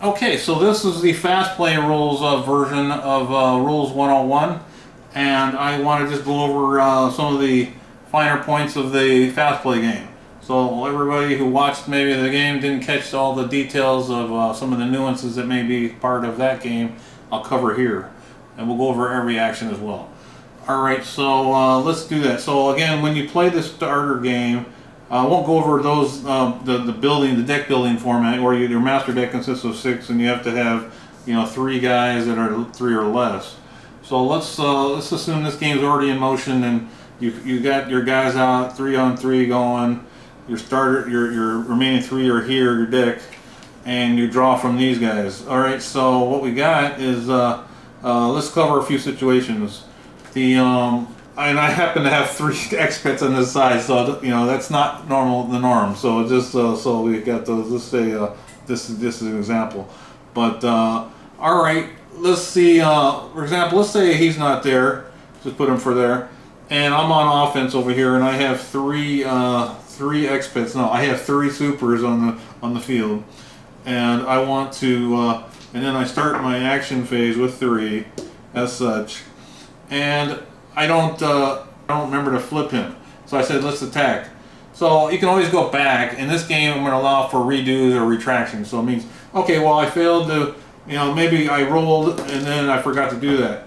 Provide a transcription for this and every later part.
Okay, so this is the fast play rules version of Rules 101, and I want to just go over some of the finer points of the fast play game. So everybody who watched maybe the game didn't catch all the details of some of the nuances that may be part of that game, I'll cover here, and we'll go over every action as well. Alright, so let's do that. So again, when you play the starter game, I won't go over those the deck building format, where your master deck consists of 6, and you have to have 3 guys that are 3 or less. So let's assume this game's already in motion, and you got your guys out 3-on-3 going. Your starter, your remaining 3 are here, your deck, and you draw from these guys. All right. So what we got is let's cover a few situations. And I happen to have 3 experts on this side, so that's not the norm. So just so we got those. Let's say this is an example. But all right, let's see. For example, let's say he's not there. Just put him for there, and I'm on offense over here, and I have 3 experts. No, I have 3 supers on the field, and I want to. And then I start my action phase with 3, as such, and I don't remember to flip him. So I said, let's attack. So you can always go back. In this game, I'm going to allow for redos or retractions. So it means, okay, well, I failed to, maybe I rolled and then I forgot to do that.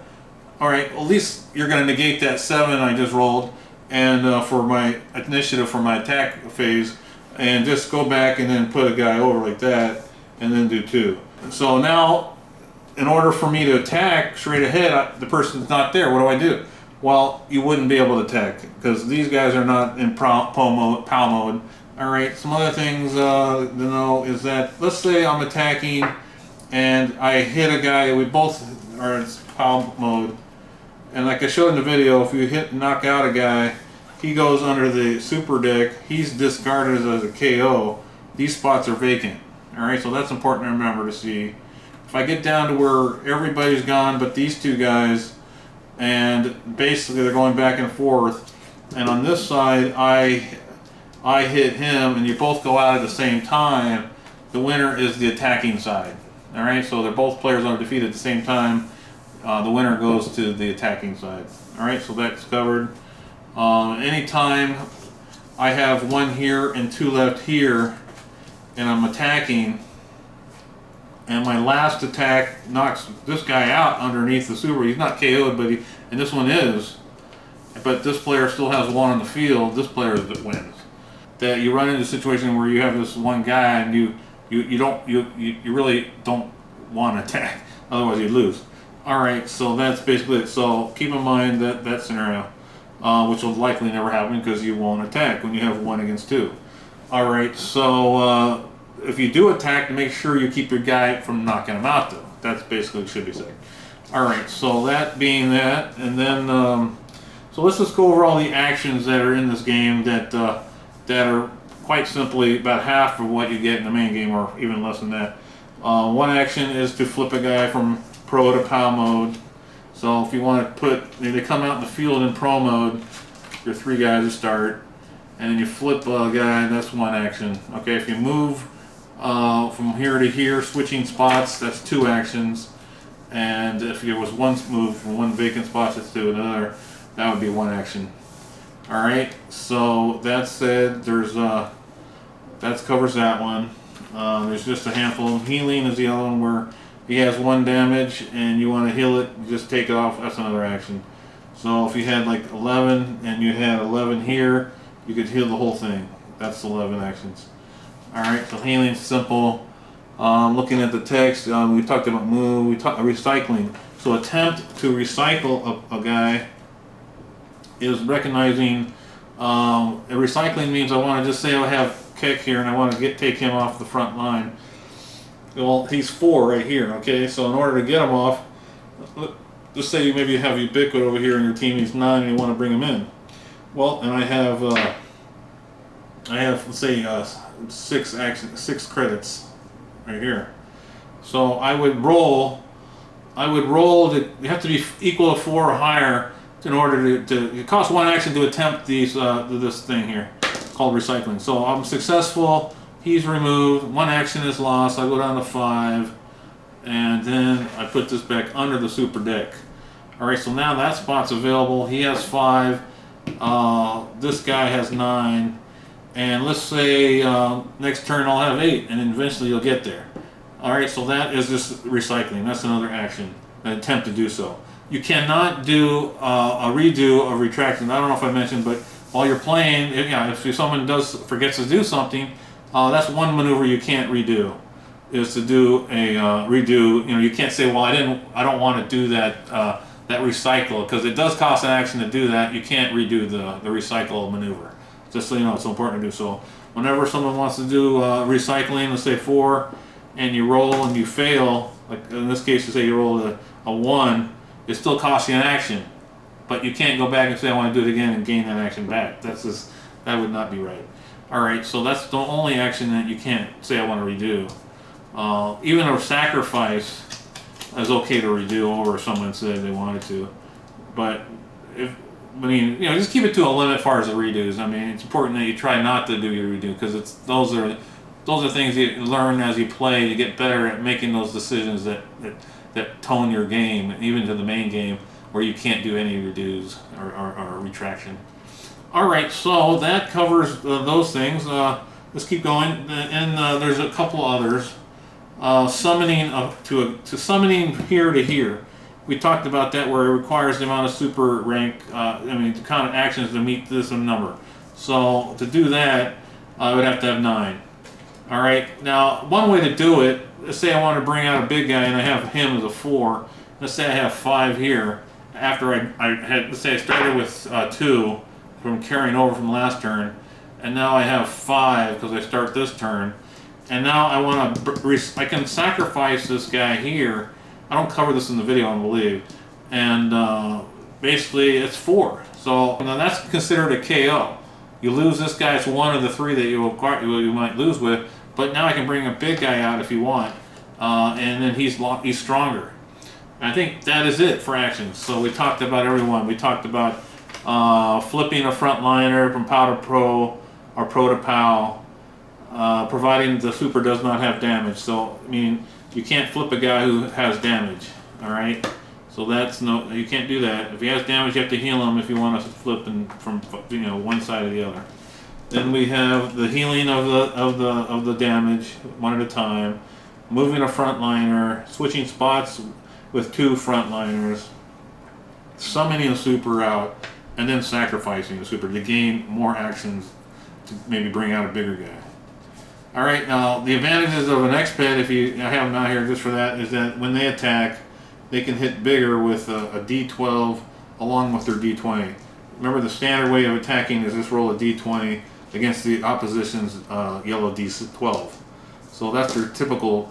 All right, well, at least you're going to negate that 7 I just rolled, and for my initiative for my attack phase, and just go back and then put a guy over like that, and then do 2. So now, in order for me to attack straight ahead, the person's not there. What do I do? Well, you wouldn't be able to attack because these guys are not in POW mode. All right, some other things to know is that, let's say I'm attacking and I hit a guy. We both are in POW mode, and like I showed in the video, if you knock out a guy, he goes under the super deck. He's discarded as a KO. These spots are vacant. All right, so that's important to remember to see. If I get down to where everybody's gone but these 2 guys, and basically they're going back and forth, and on this side I hit him, and you both go out at the same time, the winner is the attacking side. All right, so they're both players are defeated at the same time. The winner goes to the attacking side. All right, so that's covered. Anytime I have 1 here and 2 left here, and I'm attacking, and my last attack knocks this guy out underneath the super. He's not KO'd, and this one is. But this player still has 1 on the field. This player is that wins. That you run into a situation where you have this 1 guy, and you really don't want to attack. Otherwise, you lose. All right, so that's basically it. So keep in mind that scenario, which will likely never happen because you won't attack when you have 1 against 2. All right, so. If you do attack, make sure you keep your guy from knocking him out, though. That's basically what should be said. Alright, so that being that, and then, so let's just go over all the actions that are in this game that are quite simply about half of what you get in the main game, or even less than that. One action is to flip a guy from Pro to POW mode. So if you want to they come out in the field in Pro mode, your 3 guys to start, and then you flip a guy, that's 1 action. Okay, if you move from here to here, switching spots, that's 2 actions. And if there was 1 move from 1 vacant spot to another, that would be 1 action. All right, so that said, there's that covers that one. There's just a handful. Healing is the other one where he has 1 damage and you want to heal it, you just take it off. That's another action. So if you had like 11 and you had 11 here, you could heal the whole thing. That's 11 actions. Alright, so healing's simple. Looking at the text, we talked about move, we talked recycling. So attempt to recycle a guy is recognizing recycling means I want to just say I have Keck here and I want to take him off the front line. Well, he's 4 right here, okay? So in order to get him off, just say maybe you have Ubiquit over here in your team, he's 9 and you want to bring him in. Well, and I have let's say 6 credits right here. So I would roll to, you have to be equal to 4 or higher in order to it costs 1 action to attempt this thing here called recycling. So I'm successful, he's removed, 1 action is lost, I go down to 5, and then I put this back under the super deck. Alright, so now that spot's available. He has 5. This guy has 9. And let's say next turn I'll have 8, and then eventually you'll get there. Alright, so that is just recycling. That's another action, an attempt to do so. You cannot do a redo of retraction. I don't know if I mentioned, but while you're playing, if someone forgets to do something, that's one maneuver you can't redo. Is to do a redo. You can't say, well, I don't want to do that that recycle, because it does cost an action to do that. You can't redo the recycle maneuver. Just so you know, it's important to do so. Whenever someone wants to do recycling, let's say 4, and you roll and you fail, like in this case, you say you roll a 1, it still costs you an action, but you can't go back and say I want to do it again and gain that action back. That would not be right. All right, so that's the only action that you can't say I want to redo. Even a sacrifice is okay to redo over if someone said they wanted to, but just keep it to a limit as far as the redos. I mean, it's important that you try not to do your redo, because those are things you learn as you play. You get better at making those decisions that tone your game, even to the main game where you can't do any redos or retraction. All right, so that covers those things. Let's keep going, and there's a couple others. Summoning to summoning here to here. We talked about that, where it requires the amount of super rank, the count of actions to meet this number. So to do that, I would have to have 9. All right. Now, one way to do it, let's say I want to bring out a big guy and I have him as a 4. Let's say I have 5 here. After let's say I started with 2 from carrying over from last turn, and now I have 5 because I start this turn. And now I want to, I can sacrifice this guy here. I don't cover this in the video, I believe. And basically it's 4. So now that's considered a KO. You lose this guy, it's one of the 3 that you might lose with. But now I can bring a big guy out if you want. And then he's stronger. And I think that is it for actions. So we talked about everyone. We talked about flipping a frontliner from POW to Pro or Pro to POW. Providing the super does not have damage. So, you can't flip a guy who has damage. Alright? So you can't do that. If he has damage, you have to heal him if you want to flip from one side or the other. Then we have the healing of the damage one at a time. Moving a frontliner, switching spots with 2 frontliners, summoning a super out, and then sacrificing the super to gain more actions to maybe bring out a bigger guy. Alright, now the advantages of an X-Pet, I have them out here just for that, is that when they attack, they can hit bigger with a D12 along with their D20. Remember, the standard way of attacking is just roll a D20 against the opposition's yellow D12. So that's their typical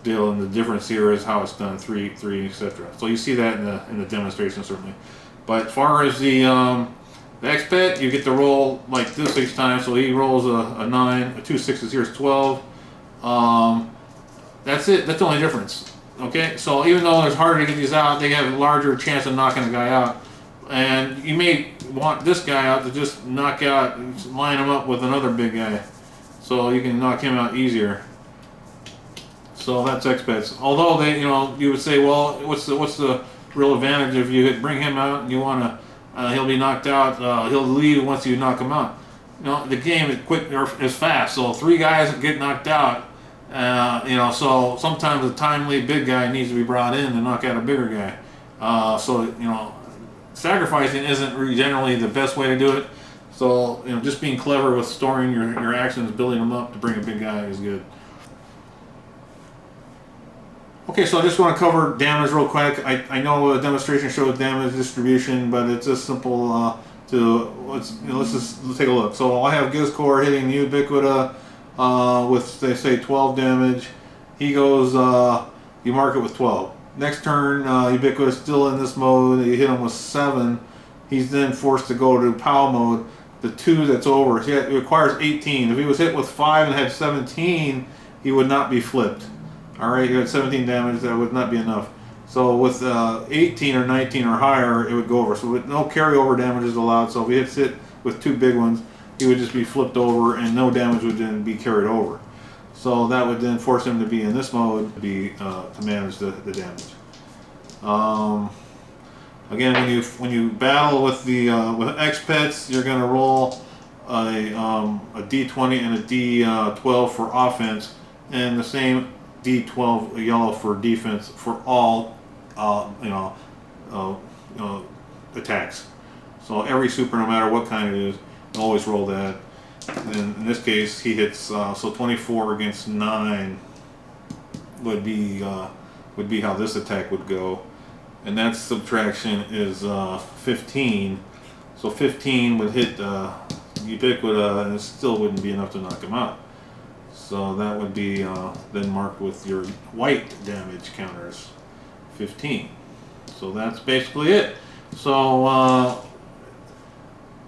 deal, and the difference here is how it's done, 3, etc. So you see that in the demonstration, certainly. But as far as the X-Pet, you get to roll like this each time. So he rolls a 9, 2 6s, here's 12. That's it. That's the only difference. Okay, so even though it's harder to get these out, they have a larger chance of knocking a guy out. And you may want this guy out to just knock out, line him up with another big guy, so you can knock him out easier. So that's X-Pets. Although you would say, well, what's the real advantage if you bring him out and you want to? He'll be knocked out. He'll leave once you knock him out. The game is fast, so 3 guys get knocked out. So sometimes a timely big guy needs to be brought in to knock out a bigger guy. Sacrificing isn't generally the best way to do it. So just being clever with storing your actions, building them up to bring a big guy is good. Okay, so I just want to cover damage real quick. I know the demonstration shows damage distribution, but it's just simple let's take a look. So I have Gizcore hitting Ubiquita with, they say, 12 damage. He goes, you mark it with 12. Next turn, Ubiquita is still in this mode. You hit him with 7. He's then forced to go to POW mode. The 2 that's over, it requires 18. If he was hit with 5 and had 17, he would not be flipped. Alright, you had 17 damage, that would not be enough. So with 18 or 19 or higher, it would go over. So with no carryover damage is allowed. So if he hits it with 2 big ones, he would just be flipped over and no damage would then be carried over. So that would then force him to be in this mode to manage the damage. Again, when you battle with the with X-Pets, you're going to roll a D20 and a D12 for offense, and the same D12 yellow for defense for all attacks. So every super, no matter what kind it is, always roll that. And in this case, he hits so 24 against 9 would be how this attack would go, and that subtraction is 15. So 15 would hit Ubiquita, and it still wouldn't be enough to knock him out. So that would be then marked with your white damage counters, 15. So that's basically it. So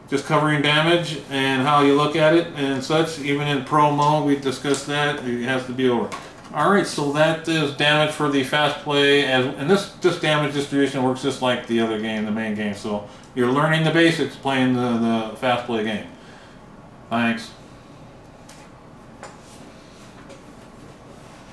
just covering damage and how you look at it and such. Even in pro mode, we discussed that. It has to be over. Alright, so that is damage for the fast play, and this damage distribution works just like the other game, the main game. So you're learning the basics playing the fast play game. Thanks.